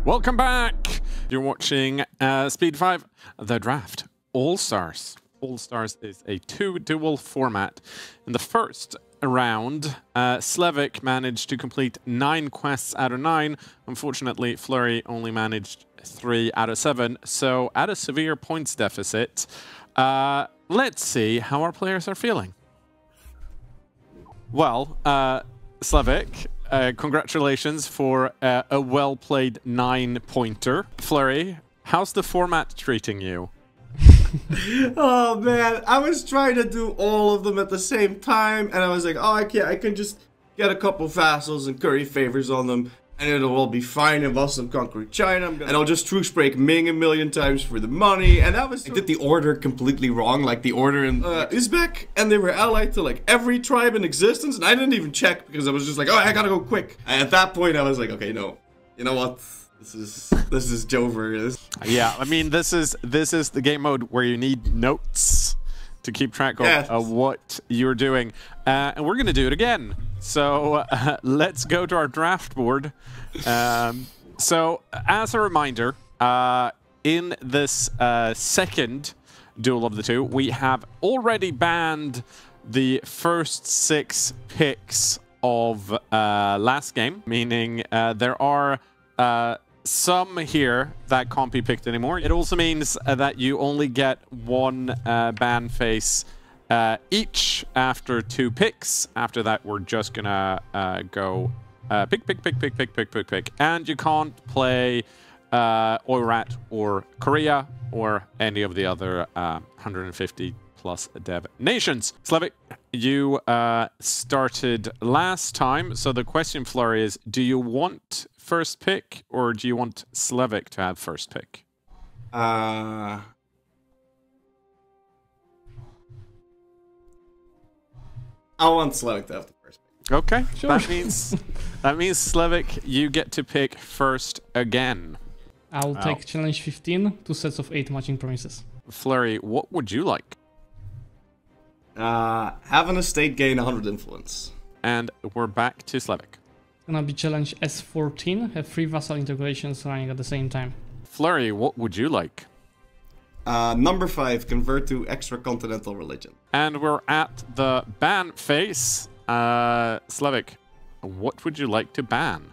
Welcome back! You're watching Speed 5, the Draft Allstars. Allstars is a 2-duel format. In the first round, Zlewikk managed to complete 9 quests out of 9. Unfortunately, Flurry only managed 3 out of 7, so at a severe points deficit. Let's see how our players are feeling. Well, Zlewikk, congratulations for a well-played 9-pointer. Flurry, how's the format treating you? Oh man, I was trying to do all of them at the same time, and I was like, oh, I can just get a couple vassals and curry favors on them, and it'll all be fine. And whilst I'm conquering China, and I'll just truce break Ming a million times for the money. And that was, I did the order completely wrong, like the order in Uzbek, and they were allied to like every tribe in existence, and I didn't even check because I was just like, oh, I gotta go quick. And at that point, I was like, okay, no, you know what? This is Jover. Yeah, I mean, this is the game mode where you need notes to keep track of what you're doing, and we're gonna do it again. So let's go to our draft board. So as a reminder, in this second duel of the two, we have already banned the first 6 picks of last game, meaning there are some here that can't be picked anymore. It also means that you only get 1 ban face each after 2 picks. After that, we're just gonna go pick. And you can't play Oirat or Korea or any of the other 150 plus dev nations. Zlewikk, you started last time, so the question, Flurry, is do you want first pick or do you want Zlewikk to have first pick? I want Zlewikk to have the first pick. Okay, sure. That means Zlewikk, you get to pick first again. I'll take challenge 15, 2 sets of 8 matching promises. Flurry, what would you like? Have an estate gain 100 influence. And we're back to Zlewikk. It's gonna be challenge S14, have 3 vassal integrations running at the same time. Flurry, what would you like? Number 5, convert to extra-continental religion. And we're at the ban phase. Zlewikk, what would you like to ban?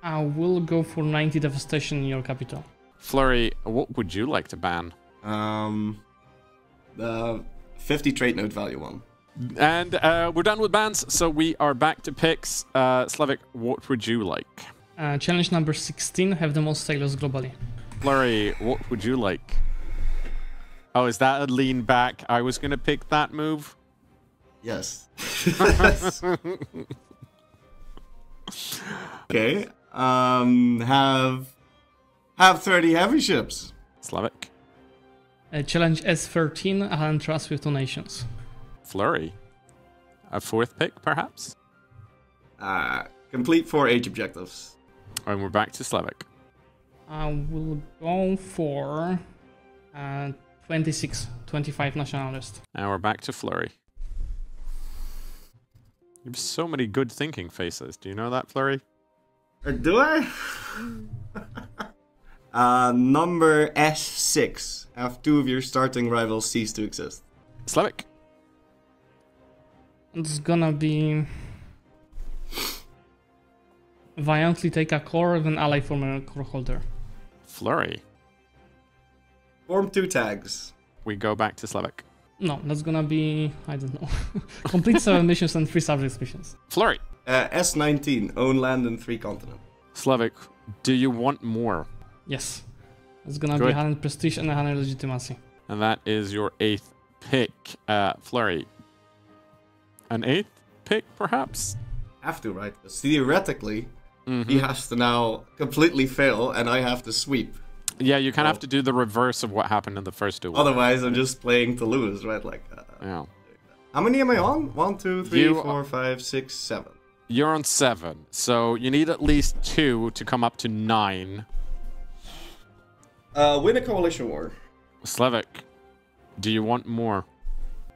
I will go for 90 devastation in your capital. Flurry, what would you like to ban? The 50 trait node value one. And we're done with bans, so we are back to picks. Zlewikk, what would you like? Challenge number 16, have the most sailors globally. Flurry, what would you like? Oh, is that a lean back? I was going to pick that move. Yes. Okay. Have 30 heavy ships. Zlewikk. Challenge S13, Alan Trust with 2 nations. Flurry. A 4th pick, perhaps? Complete 4 age objectives. And we're back to Zlewikk. I will go for 25 nationalists. Now we're back to Flurry. You have so many good thinking faces. Do you know that, Flurry? Or do I? Number S6. Have 2 of your starting rivals cease to exist. Zlewikk. It's gonna be violently take a core of an ally from a core holder. Flurry. Form 2 tags. We go back to Zlewikk. No, that's gonna be, I don't know. Complete 7 missions and 3 subject missions. Flurry. S19. Own land in 3 continents. Zlewikk, do you want more? Yes. It's gonna be 100 prestige and 100 legitimacy. And that is your 8th pick. Flurry. An 8th pick, perhaps? Have to, right? Because theoretically, he has to now completely fail, and I have to sweep. Yeah, you kind of have to do the reverse of what happened in the first duel. Otherwise, I'm just playing to lose, right? Like, yeah. How many am I on? 1, 2, 3, 4, 5, 6, 7. You're on 7, so you need at least 2 to come up to 9. Win a coalition war. Zlewikk, do you want more?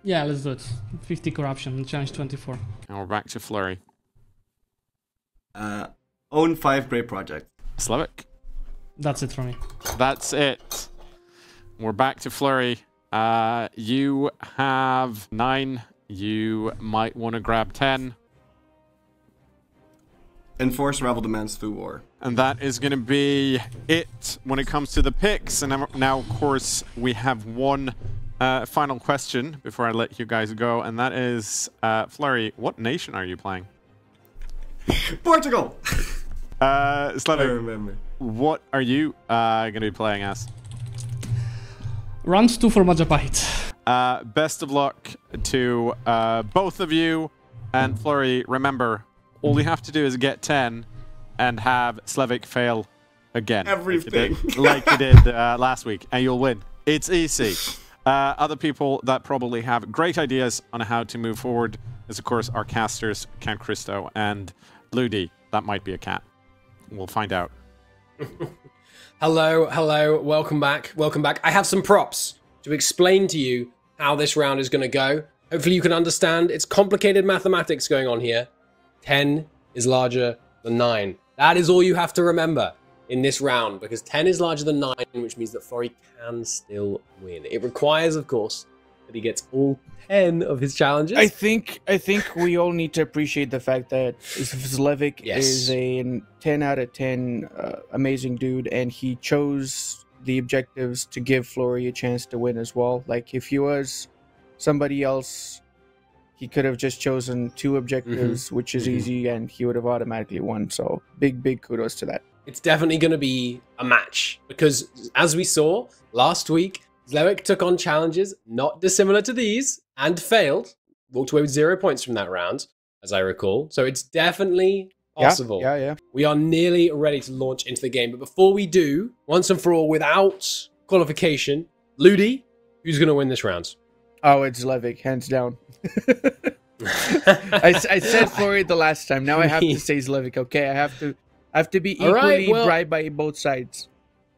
Yeah, let's do it. 50 corruption, challenge 24. And we're back to Flurry. Own 5 great projects. Zlewikk. That's it for me. That's it. We're back to Flurry. You have 9. You might want to grab 10. Enforce Rebel Demands through War. And that is going to be it when it comes to the picks. And now, of course, we have one final question before I let you guys go. And that is, Flurry, what nation are you playing? Portugal! Zlewikk, I remember. what are you going to be playing as? Round 2 for Majapahit. Best of luck to both of you. And Flurry, remember, all you have to do is get 10 and have Zlewikk fail again. Everything. Like you did last week, and you'll win. It's easy. Other people that probably have great ideas on how to move forward is, of course, our casters, Count Christo and Ludi. That might be a cat. We'll find out. Hello, welcome back. I have some props to explain to you how this round is going to go. Hopefully you can understand. It's complicated mathematics going on here. 10 is larger than 9. That is all you have to remember in this round, because 10 is larger than 9, which means that Flurry can still win. It requires, of course, that he gets all 10 of his challenges. I think we all need to appreciate the fact that Zlewikk is a 10 out of 10 amazing dude, and he chose the objectives to give Flurry a chance to win as well. Like, if he was somebody else, he could have just chosen 2 objectives, which is easy, and he would have automatically won. So big kudos to that. It's definitely going to be a match, because as we saw last week, Zlewikk took on challenges not dissimilar to these and failed. Walked away with 0 points from that round, as I recall. So it's definitely possible. Yeah. We are nearly ready to launch into the game. But before we do, once and for all, without qualification, Ludi, who's going to win this round? Oh, it's Zlewikk, hands down. I said Flurry the last time. Now I have to say Zlewikk. Okay, I have to be equally bribed by both sides.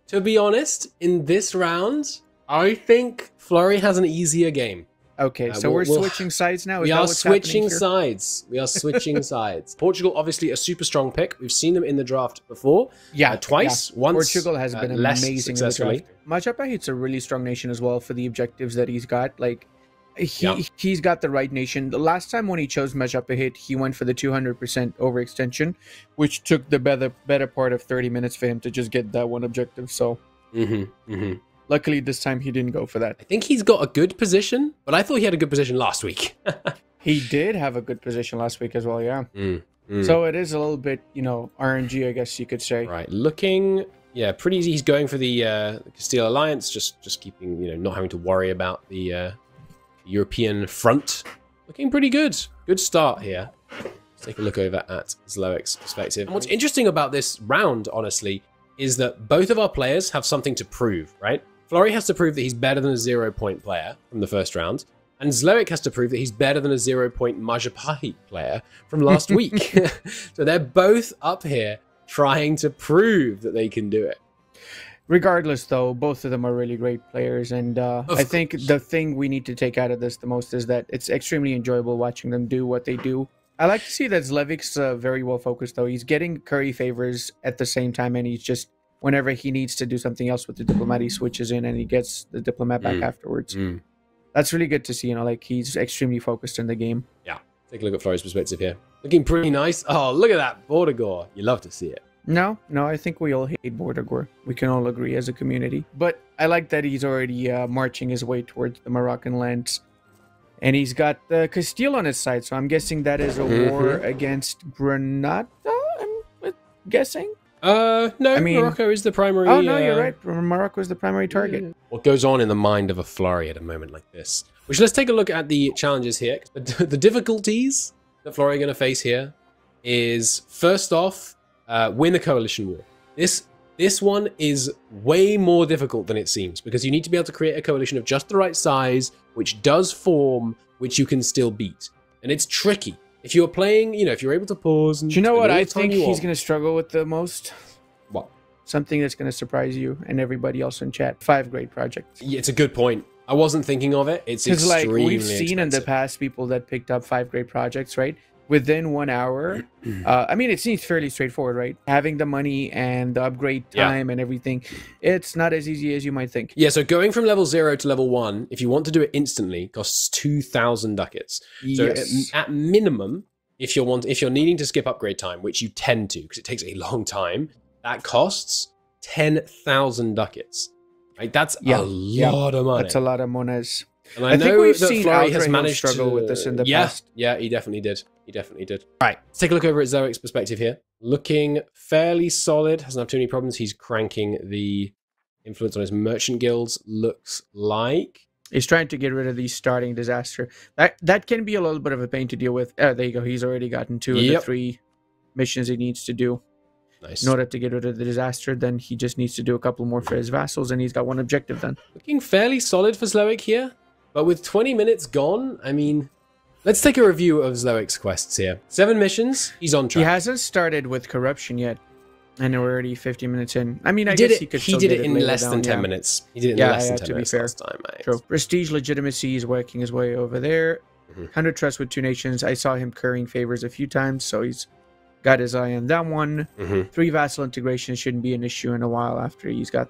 To be honest, in this round, I think Flurry has an easier game. Okay, so we're switching sides now? We are switching sides. We are switching sides. Portugal, obviously, a super strong pick. We've seen them in the draft before. Yeah, twice. Yeah. Once, Portugal has been amazing successfully. In the draft. Majapahit's a really strong nation as well for the objectives that he's got. Like, he's got the right nation. The last time when he chose Majapahit, he went for the 200% overextension, which took the better part of 30 minutes for him to just get that one objective. So, luckily this time he didn't go for that. I think he's got a good position, but I thought he had a good position last week. He did have a good position last week as well, yeah. So it is a little bit, RNG, I guess you could say. Right, looking, pretty easy. He's going for the Castile Alliance, just keeping, not having to worry about the European front. Looking pretty good. Good start here. Let's take a look over at Zlewick's perspective. And what's interesting about this round, honestly, is that both of our players have something to prove, right? Flurry has to prove that he's better than a 0-point player from the first round, and Zlewikk has to prove that he's better than a 0-point Majapahit player from last week. So they're both up here trying to prove that they can do it. Regardless, though, both of them are really great players, and I think the thing we need to take out of this the most is that it's extremely enjoyable watching them do what they do. I like to see that Zlewick's very well focused, though. He's getting curry favors at the same time, and he's just, whenever he needs to do something else with the diplomat, he switches in and he gets the diplomat back afterwards. That's really good to see, like, he's extremely focused in the game. Yeah, take a look at Flurry's perspective here. Looking pretty nice. Oh, look at that border gore. You love to see it. No, I think we all hate border gore. We can all agree as a community. But I like that he's already marching his way towards the Moroccan lands. And he's got Castile on his side, so I'm guessing that is a war against Granada, I'm guessing? No, Morocco is the primary... Oh, no, you're right. Morocco is the primary target. What goes on in the mind of a Flurry at a moment like this? Which, let's take a look at the challenges here. The difficulties that Flurry are going to face here is, first off, win a coalition war. This one is way more difficult than it seems, because you need to be able to create a coalition of just the right size, which does form, which you can still beat. And it's tricky. If you're playing, if you're able to pause... And do you know what I think he's going to struggle with the most? What? Something that's going to surprise you and everybody else in chat. 5 great projects. Yeah, it's a good point. I wasn't thinking of it. It's extremely we've seen expensive. In the past people that picked up 5 great projects, right? within 1 hour. I mean, it seems fairly straightforward, right? Having the money and the upgrade time and everything, it's not as easy as you might think. Yeah, so going from level 0 to level 1, if you want to do it instantly, costs 2,000 ducats. So at minimum, if you're needing to skip upgrade time, which you tend to because it takes a long time, that costs 10,000 ducats. Right? That's a lot of money. That's a lot of mones. And I think we've seen Florry has managed struggle with this in the past. Yeah, he definitely did. He definitely did. All right, let's take a look over at Zlewikk's perspective here. Looking fairly solid. Hasn't had too many problems. He's cranking the influence on his merchant guilds. Looks like he's trying to get rid of the starting disaster. That can be a little bit of a pain to deal with. There you go. He's already gotten 2 of the 3 missions he needs to do. Nice. In order to get rid of the disaster, then he just needs to do a couple more for his vassals, and he's got 1 objective done. Looking fairly solid for Zlewikk here, but with 20 minutes gone, I mean, let's take a review of Zlewick's quests here. 7 missions, he's on track. He hasn't started with corruption yet, and we're already 50 minutes in. I mean, I guess he could still did get it in less than 10 minutes. He did it in less than 10 minutes last time, mate. True. Prestige legitimacy is working his way over there. 100 trust with 2 nations. I saw him currying favors a few times, so he's got his eye on that one. 3 vassal integration shouldn't be an issue in a while after he's got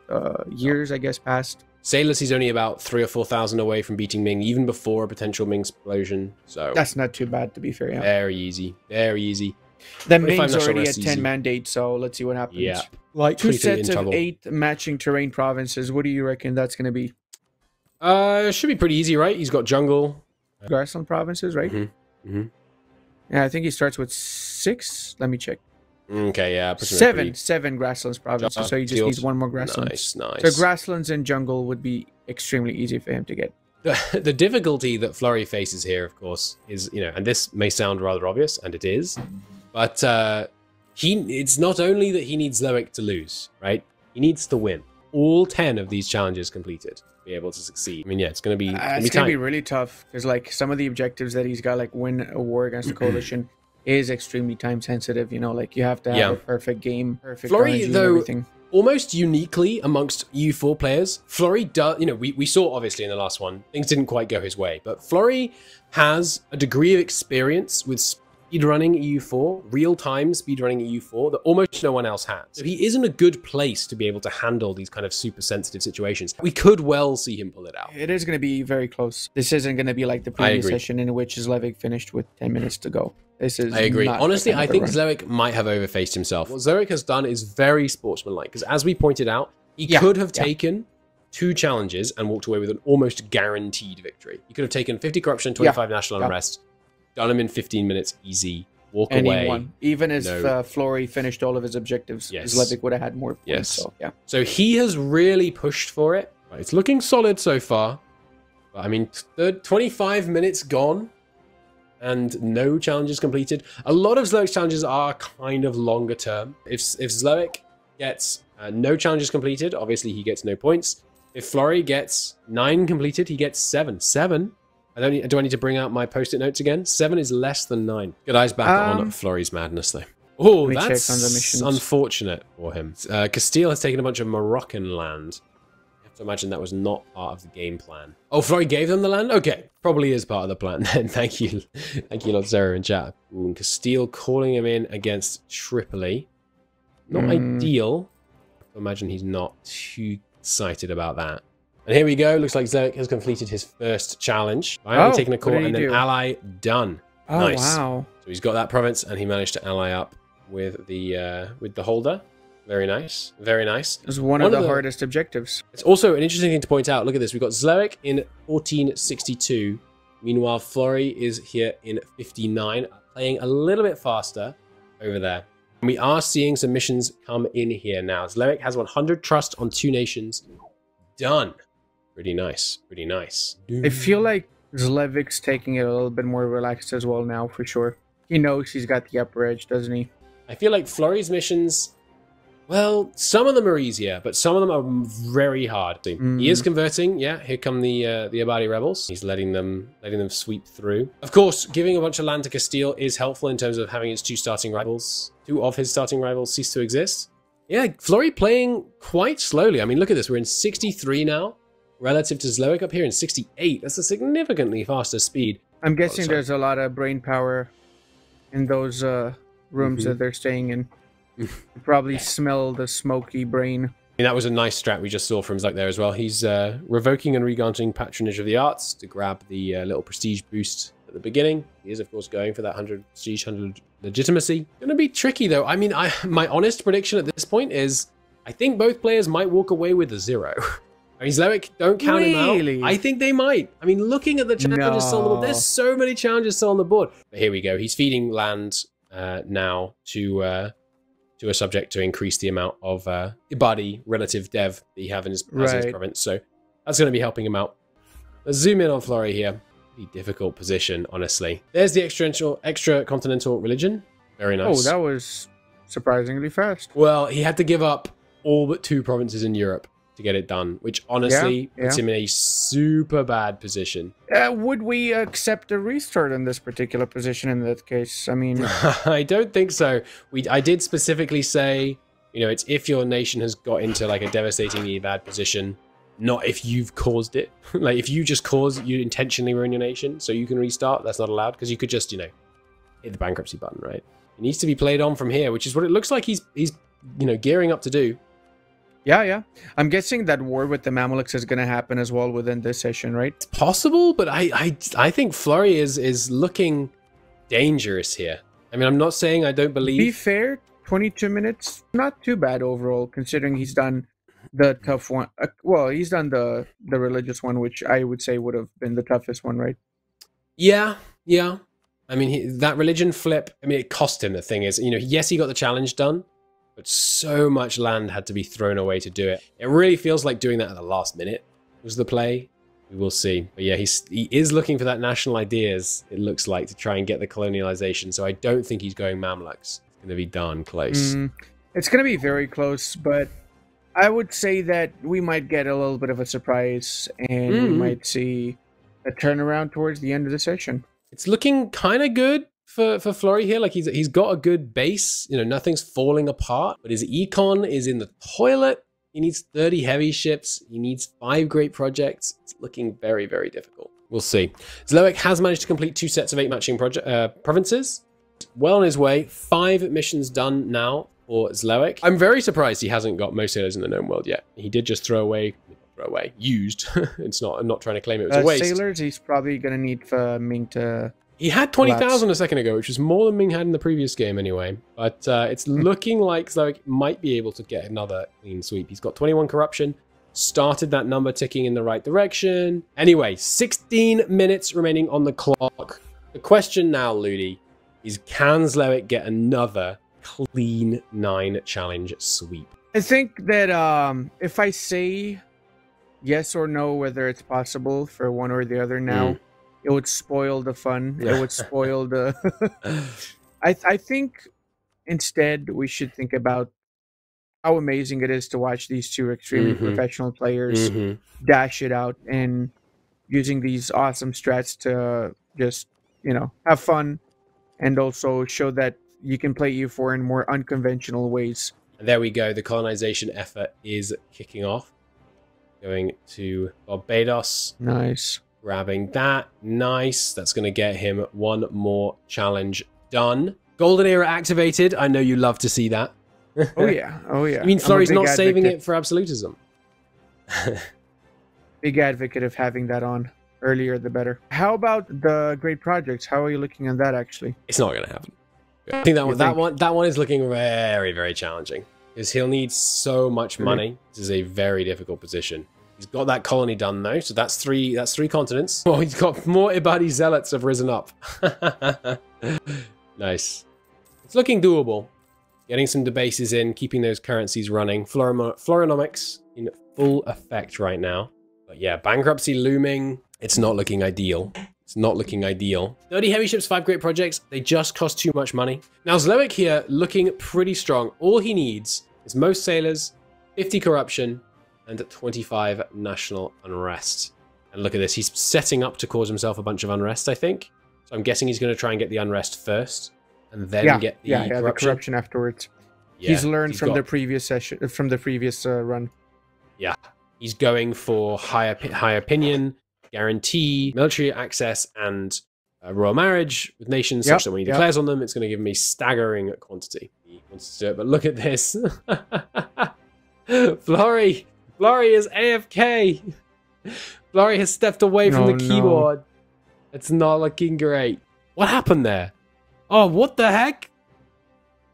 years, I guess, passed. Sailors, he's only about 3,000 or 4,000 away from beating Ming, even before a potential Ming explosion. So that's not too bad, to be fair. Yeah. Very easy. Very easy. Then Ming's already at 10 mandates, so let's see what happens. Yeah. Like 2 sets of 8 matching terrain provinces. What do you reckon that's going to be? Should be pretty easy, right? He's got jungle. Grassland provinces, right? Yeah, I think he starts with 6. Let me check. Okay, yeah. 7 grasslands provinces, so he just needs 1 more grassland. Nice, nice. So grasslands and jungle would be extremely easy for him to get. The difficulty that Florry faces here, of course, is, and this may sound rather obvious, and it is, but it's not only that he needs Zlewikk to lose, right? He needs to win all 10 of these challenges completed to be able to succeed. I mean, yeah, it's going to be it's going to be really tough because, like, some of the objectives that he's got, like win a war against the coalition, is extremely time sensitive. Like you have to have a perfect game, perfect Florry, though, everything. Almost uniquely amongst EU4 players, Florry does, we saw obviously in the last one, things didn't quite go his way, but Florry has a degree of experience with speedrunning EU4, real-time speedrunning EU4, that almost no one else has. So he is in a good place to be able to handle these kind of super sensitive situations. We could well see him pull it out. It is going to be very close. This isn't going to be like the previous session in which Zlewikk finished with 10 minutes to go. This is I agree. Honestly, I think Zlewikk might have overfaced himself. What Zlewikk has done is very sportsmanlike, because as we pointed out, he could have taken 2 challenges and walked away with an almost guaranteed victory. He could have taken 50 corruption, 25 national unrest, done him in 15 minutes easy, walk away. Won. Even as Florry finished all of his objectives, Zlewikk would have had more points. So he has really pushed for it. It's looking solid so far. But I mean, 25 minutes gone and no challenges completed. A lot of Zlewick's challenges are kind of longer term. If Zlewikk gets no challenges completed, obviously he gets no points. If Florry gets 9 completed, he gets 7. 7? Do I need to bring out my post-it notes again? 7 is less than 9. Good eyes back on Florry's madness, though. Oh, that's unfortunate for him. Castile has taken a bunch of Moroccan land. You have to imagine that was not part of the game plan. Oh, Florry gave them the land? Okay, probably is part of the plan then. Thank you. Thank you, Lord Sarah in chat. Ooh, and Castile calling him in against Tripoli. Not ideal. I imagine he's not too excited about that. And here we go. Looks like Zlewikk has completed his first challenge. Finally taking a call and then ally done. Oh, nice. Wow. So he's got that province and he managed to ally up with the holder. Very nice. Very nice. It was one of the hardest objectives. It's also an interesting thing to point out. Look at this. We've got Zlewikk in 1462. Meanwhile, Florry is here in 59, playing a little bit faster over there. And we are seeing some missions come in here now. Zlewikk has 100 trust on 2 nations. Done. Pretty nice. Pretty nice. I feel like Zlewick's taking it a little bit more relaxed as well now, for sure. He knows he's got the upper edge, doesn't he? I feel like Florry's missions, well, some of them are easier, but some of them are very hard. He is converting. Yeah, here come the Abadi rebels. He's letting them sweep through. Of course, giving a bunch of land to Castile is helpful in terms of having its 2 starting rivals. 2 of his starting rivals cease to exist. Yeah, Florry playing quite slowly. I mean, look at this. We're in 63 now, relative to Zlewikk up here in 68. That's a significantly faster speed. I'm guessing there's a lot of brain power in those rooms that they're staying in. You probably smell the smoky brain. I mean, that was a nice strat we just saw from Zlewikk there as well. He's revoking and regranting Patronage of the Arts to grab the little prestige boost at the beginning. He is, of course, going for that 100 prestige, 100 legitimacy. Gonna be tricky, though. I mean, my honest prediction at this point is I think both players might walk away with a 0. I mean, Zlewikk, don't count him out. I think they might. I mean, looking at the challenges still on the board, there's so many challenges still on the board. But here we go. He's feeding land now to a subject to increase the amount of Ibadi relative dev that he have in his province. So that's going to be helping him out. Let's zoom in on Florry here. Pretty difficult position, honestly. There's the extra continental religion. Very nice. Oh, that was surprisingly fast. Well, he had to give up all but 2 provinces in Europe to get it done, which honestly puts him in a super bad position. Would we accept a restart in this particular position in that case? I mean, I don't think so. I did specifically say, you know, it's if your nation has got into like a devastatingly bad position, not if you've caused it. Like if you just you intentionally ruin your nation, so you can restart. That's not allowed because you could just, you know, hit the bankruptcy button, right? It needs to be played on from here, which is what it looks like he's you know, gearing up to do. Yeah. I'm guessing that war with the Mamluks is going to happen as well within this session, right? It's possible, but I think Florry is looking dangerous here. I mean, I'm not saying I don't believe. Be fair, 22 minutes, not too bad overall, considering he's done the tough one. Well, he's done the religious one, which I would say would have been the toughest one, right? Yeah. I mean, that religion flip, I mean, it cost him. The thing is, you know, yes, he got the challenge done, but so much land had to be thrown away to do it. It really feels like doing that at the last minute was the play. We will see. But yeah, he is looking for that national ideas, it looks like, to try and get the colonialization. So I don't think he's going Mamluks. It's going to be darn close. It's going to be very close, but I would say that we might get a little bit of a surprise and we might see a turnaround towards the end of the session. It's looking kind of good for Florry here. Like he's got a good base, you know, nothing's falling apart, but his econ is in the toilet. He needs 30 heavy ships. He needs 5 great projects. It's looking very, very difficult. We'll see. Zlewikk has managed to complete 2 sets of 8 matching provinces. Well on his way. 5 missions done now for Zlewikk. I'm very surprised he hasn't got most sailors in the known world yet. He did just used. I'm not trying to claim it was a waste. Sailors, he's probably going to need for Ming to... He had 20,000 a second ago, which was more than Ming had in the previous game anyway. But it's looking like Zlewikk might be able to get another clean sweep. He's got 21 corruption, started that number ticking in the right direction. Anyway, 16 minutes remaining on the clock. The question now, Ludi, is can Zlewikk get another clean 9 challenge sweep? I think that if I say yes or no, whether it's possible for one or the other now, it would spoil the fun. It would spoil the... I think instead we should think about how amazing it is to watch these 2 extremely professional players dash it out and using these awesome strats to just, you know, have fun and also show that you can play EU4 in more unconventional ways. And there we go. The colonization effort is kicking off. Going to Barbados. Nice. Grabbing that. Nice. That's going to get him 1 more challenge done. Golden Era activated. I know you love to see that. Oh, yeah. You mean Florry's not saving it for absolutism? Big advocate of having that on. Earlier, the better. How about the great projects? How are you looking on that, actually? It's not going to happen. I think that one is looking very, very challenging. Because he'll need so much money. This is a very difficult position. He's got that colony done though, so that's 3 continents. Oh, he's got more Ibadi zealots have risen up. Nice. It's looking doable. Getting some debases in, keeping those currencies running. Florinomics in full effect right now. But yeah, bankruptcy looming. It's not looking ideal. It's not looking ideal. 30 heavy ships, 5 great projects. They just cost too much money. Now Zlewikk here looking pretty strong. All he needs is most sailors, 50 corruption, and 25 national unrest. And look at this. He's setting up to cause himself a bunch of unrest, I think. So I'm guessing he's going to try and get the unrest first, and then get the corruption. The corruption afterwards. Yeah, he's learned from the previous session, from the previous run. Yeah, he's going for high opinion, guarantee, military access, and royal marriage with nations, such that when he declares on them, it's going to give him a staggering quantity. He wants to do it, but look at this. Florry is AFK. Florry has stepped away from the keyboard. It's not looking great. What happened there? Oh, what the heck?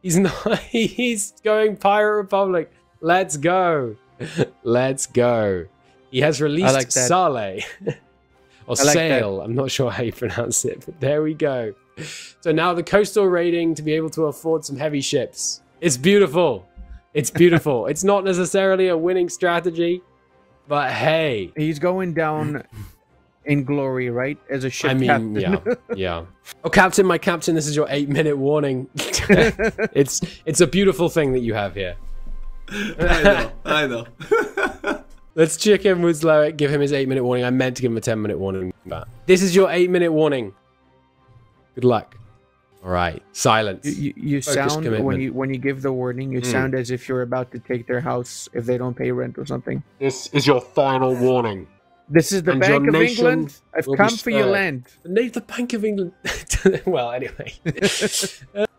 He's not. He's going Pirate Republic. Let's go. Let's go. He has released Saleh. Or Sail. I'm not sure how you pronounce it, but there we go. So now the coastal raiding to be able to afford some heavy ships. It's beautiful. It's beautiful. It's not necessarily a winning strategy, but hey. He's going down in glory, right? As a ship captain. yeah. Oh, Captain, my Captain, this is your 8-minute warning. It's a beautiful thing that you have here. I know. Let's check in with Zlewikk, give him his 8-minute warning. I meant to give him a 10-minute warning. This is your 8-minute warning. Good luck. All right, silence. You sound when you give the warning, you sound as if you're about to take their house if they don't pay rent or something. This is your final warning. This is the Bank of England. I've come for your land. The Bank of England. Well, anyway.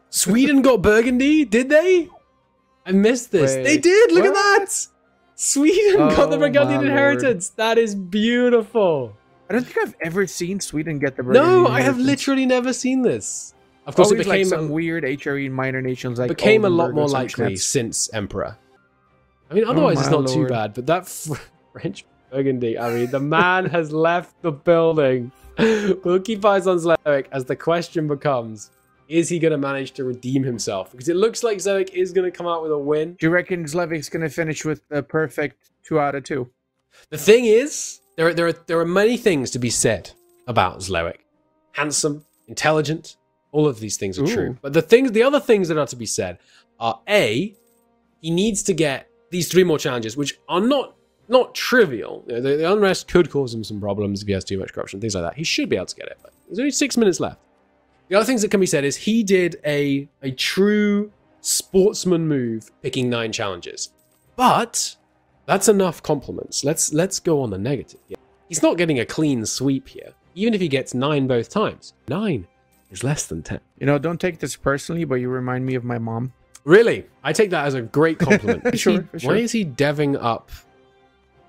Sweden got Burgundy, did they? I missed this. Wait, they did. Look at that. Sweden got the Burgundian inheritance. That is beautiful. I don't think I've ever seen Sweden get the Burgundian inheritance. No, I have literally never seen this. Of course, it became like some weird HRE minor nations. Like became a lot more likely since Emperor. I mean, otherwise it's not too bad. But that French Burgundy, I mean, the man has left the building. We'll keep eyes on Zlewikk as the question becomes: is he going to manage to redeem himself? Because it looks like Zlewikk is going to come out with a win. Do you reckon Zlewick's going to finish with a perfect 2 out of 2? The thing is, there are many things to be said about Zlewikk. Handsome, intelligent, all of these things are true. But the other things that are to be said are A, he needs to get these 3 more challenges, which are not trivial. You know, the unrest could cause him some problems if he has too much corruption, things like that. He should be able to get it, but there's only 6 minutes left. The other things that can be said is he did a true sportsman move, picking 9 challenges. But that's enough compliments. Let's go on the negative. Yeah. He's not getting a clean sweep here, even if he gets 9 both times. 9 is less than 10. You know, don't take this personally, but you remind me of my mom. Really? I take that as a great compliment. For sure. Why is he deving up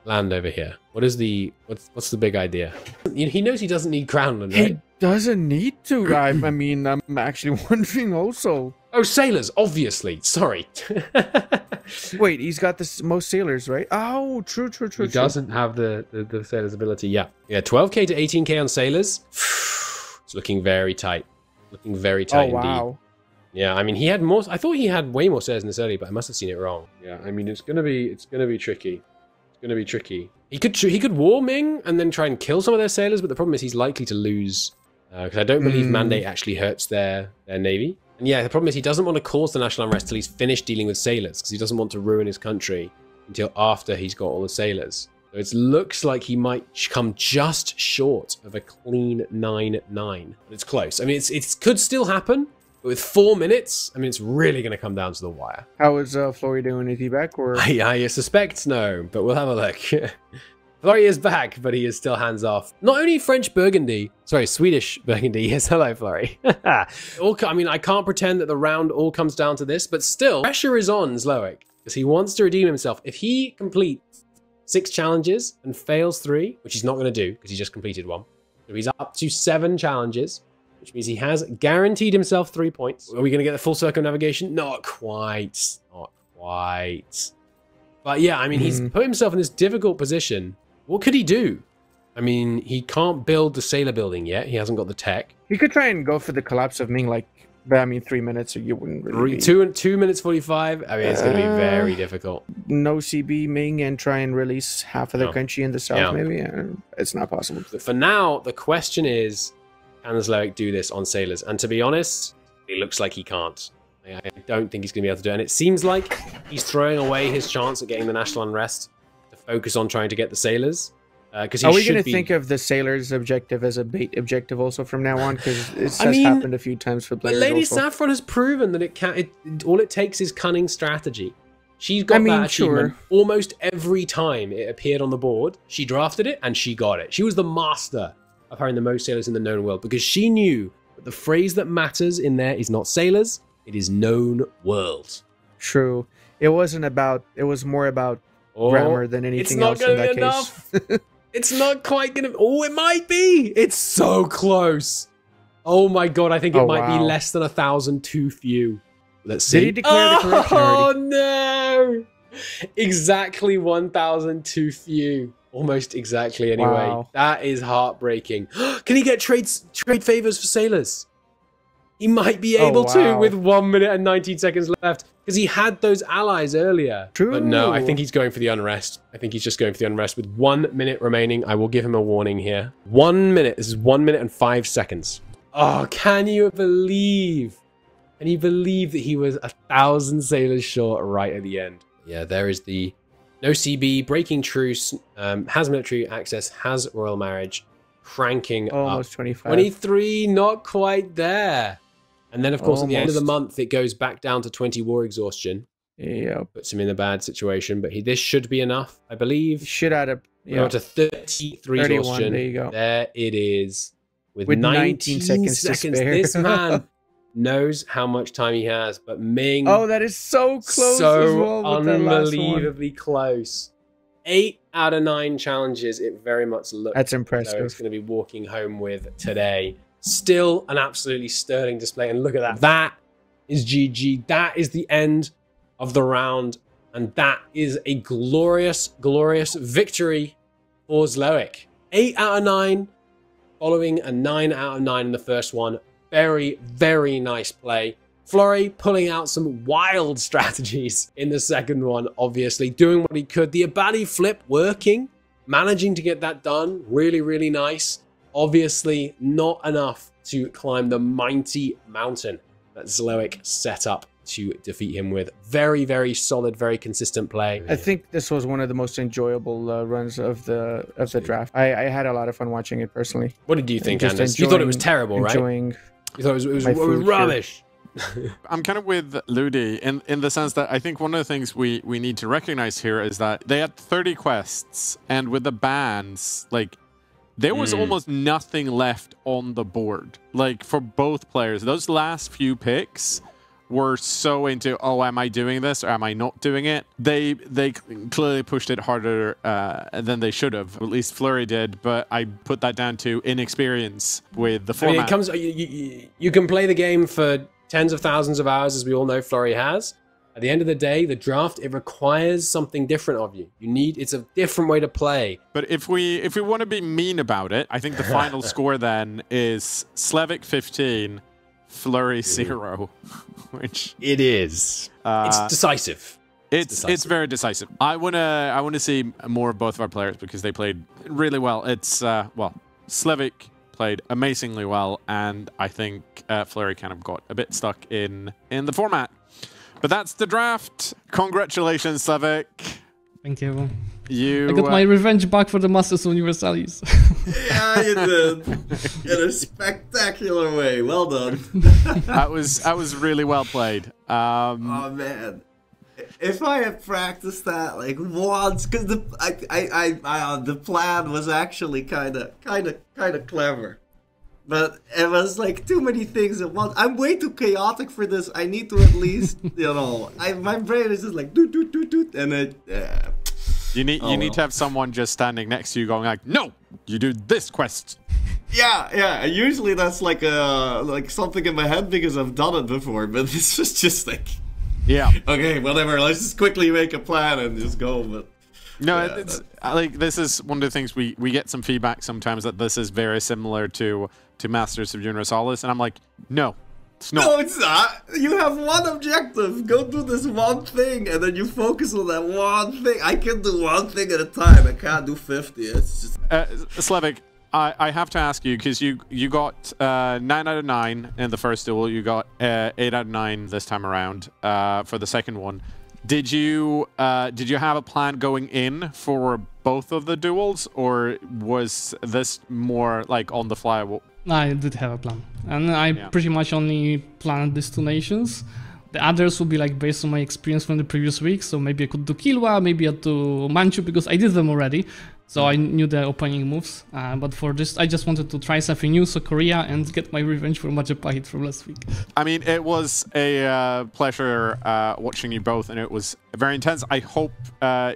land over here? What's the big idea? He knows he doesn't need crown land, right? He doesn't need to. I mean, I'm actually wondering also. Oh, sailors, obviously. Sorry. Wait, he's got the most sailors, right? Oh, true. He doesn't have the sailors' ability. Yeah, 12k to 18k on sailors. It's looking very tight. Looking very tight indeed. Wow. Yeah, I mean, he had more. I thought he had way more sailors in this early, but I must have seen it wrong. Yeah, I mean, it's gonna be tricky. It's gonna be tricky. He could war Ming and then try and kill some of their sailors, but the problem is he's likely to lose because I don't believe mandate actually hurts their navy. And yeah, the problem is he doesn't want to cause the national unrest till he's finished dealing with sailors because he doesn't want to ruin his country until after he's got all the sailors. So it looks like he might come just short of a clean 9-9. But it's close. I mean, it could still happen, but with 4 minutes, I mean, it's really going to come down to the wire. How is Florry doing? Is he back? Or I suspect no, but we'll have a look. Florry is back, but he is still hands off. Not only Swedish Burgundy. Yes, hello, Florry. I mean, I can't pretend that the round all comes down to this, but still, pressure is on Zlewikk because he wants to redeem himself. If he completes 6 challenges and fails 3, which he's not going to do because he just completed 1. So he's up to 7 challenges, which means he has guaranteed himself 3 points. Are we going to get the full circumnavigation? Not quite. Not quite. But yeah, I mean, he's put himself in this difficult position. What could he do? I mean, he can't build the sailor building yet. He hasn't got the tech. He could try and go for the collapse of Ming, but I mean, 3 minutes, or you wouldn't really. 2 minutes 45. I mean, it's going to be very difficult. No CB Ming and try and release half of the country in the south, maybe. It's not possible. But for now, the question is, can Zlewikk do this on sailors? And to be honest, it looks like he can't. I don't think he's going to be able to do it. And it seems like he's throwing away his chance at getting the national unrest to focus on trying to get the sailors. Are we going to think of the sailors' objective as a bait objective also from now on? Because it has happened a few times for players. Lady Saffron has proven that all it takes is cunning strategy. She's got that achievement almost every time it appeared on the board. She drafted it and she got it. She was the master of having the most sailors in the known world, because she knew that the phrase that matters in there is not sailors, it is known world. True. It wasn't about, it was more about grammar than anything else in that case. It's not quite gonna, oh, it might be. It's so close. Oh my God, I think it might be less than 1,000 too few. Let's see. Did he declare the correction already? Oh no! Exactly 1,000 too few. Almost exactly anyway. Wow. That is heartbreaking. Can he get trade favors for sailors? He might be able to with 1 minute and 19 seconds left, because he had those allies earlier. True. But no, I think he's going for the unrest. I think he's just going for the unrest with 1 minute remaining. I will give him a warning here. 1 minute. This is 1 minute and 5 seconds. Oh, can you believe? Can you believe that he was 1,000 sailors short right at the end? Yeah, there is the no CB, breaking truce, has military access, has royal marriage, cranking almost up. 25. 23, not quite there. And then, of course, at the end of the month, it goes back down to 20 war exhaustion. Yeah. Puts him in a bad situation, but this should be enough, I believe. Should add up. Yeah. We're to 33 exhaustion. There you go. There it is. With 19 seconds to spare. This man knows how much time he has, but Ming... Oh, that is so close so as well with that last one. Unbelievably close. 8 out of 9 challenges, it very much looks That's impressive. it's going to be walking home with today. Still an absolutely sterling display, and look at that. That is GG. That is the end of the round, and that is a glorious, glorious victory for Zlewikk. 8 out of 9, following a 9 out of 9 in the first one. Very, very nice play. Flurry pulling out some wild strategies in the second one, obviously. Doing what he could. The Abadi flip working. Managing to get that done. Really, really nice. Obviously not enough to climb the mighty mountain that Zlewikk set up to defeat him with. Very, very solid, very consistent play. I think this was one of the most enjoyable runs of the draft. I had a lot of fun watching it personally. What did you think, Anders? You thought it was terrible, right? You thought it was rubbish. I'm kind of with Ludi in the sense that I think one of the things we need to recognize here is that they had 30 quests, and with the bans, like, there was almost nothing left on the board. Like, for both players, those last few picks were so into, oh, am I doing this or am I not doing it? They clearly pushed it harder than they should have. At least Flurry did, but I put that down to inexperience with the format. I mean, you can play the game for tens of thousands of hours, as we all know Flurry has. At the end of the day, the draft, it requires something different of you. It's a different way to play. But if we want to be mean about it, I think the final score then is Zlewikk 15, Flurry 0, which it is. It's decisive. It's very decisive. I wanna see more of both of our players because they played really well. It's Zlewikk played amazingly well, and I think Flurry kind of got a bit stuck in the format. But that's the draft. Congratulations, Zlewikk. Thank you. I got my revenge back for the Masters Universalis. Yeah, you did. In a spectacular way. Well done. That was really well played. Oh man. If I had practiced that like once, because the plan was actually kind of clever, but it was like too many things at once. I'm way too chaotic for this. I need to at least, my brain is just like doot doot doot doot, and it. You need to have someone just standing next to you, going like, "No, you do this quest." Yeah. Usually that's like something in my head because I've done it before, but this was just like. Yeah. Okay, whatever. Let's just quickly make a plan and just go. But no, it's like this is one of the things we get some feedback sometimes that this is very similar to Masters of Universalis, and I'm like, no, it's not. No, it's not. You have one objective. Go do this one thing, and then you focus on that one thing. I can do one thing at a time. I can't do 50. It's just. Zlewikk, I have to ask you, because you got 9 out of 9 in the first duel. You got 8 out of 9 this time around for the second one. Did you have a plan going in for both of the duels, or was this more like on the fly? I did have a plan, and I pretty much only planned destinations. The others will be like based on my experience from the previous week. So maybe I could do Killua, maybe I do Manchu because I did them already. So I knew the opening moves. But for this, I just wanted to try something new, so Korea, and get my revenge for Majapahit from last week. I mean, it was a pleasure watching you both, and it was very intense. I hope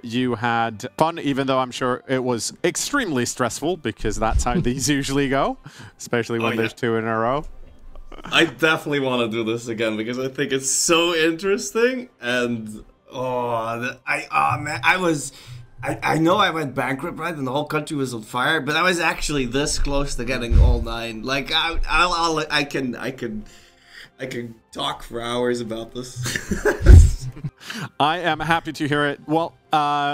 you had fun, even though I'm sure it was extremely stressful, because that's how these usually go, especially when there's 2 in a row. I definitely want to do this again because I think it's so interesting, and man, I know I went bankrupt, right, and the whole country was on fire, but I was actually this close to getting all 9. Like I can talk for hours about this. I am happy to hear it. Well,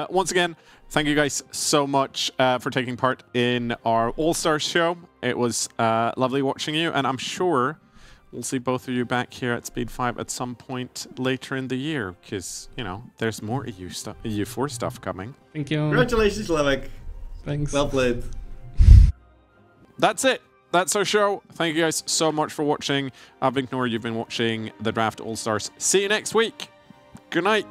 once again, thank you guys so much for taking part in our All-Stars show. It was lovely watching you, and I'm sure we'll see both of you back here at Speed 5 at some point later in the year, because, you know, there's more EU4 stuff coming. Thank you. Congratulations, Zlewikk. Thanks. Well played. That's it. That's our show. Thank you guys so much for watching. I've been Knorr. You've been watching the Draft All-Stars. See you next week. Good night.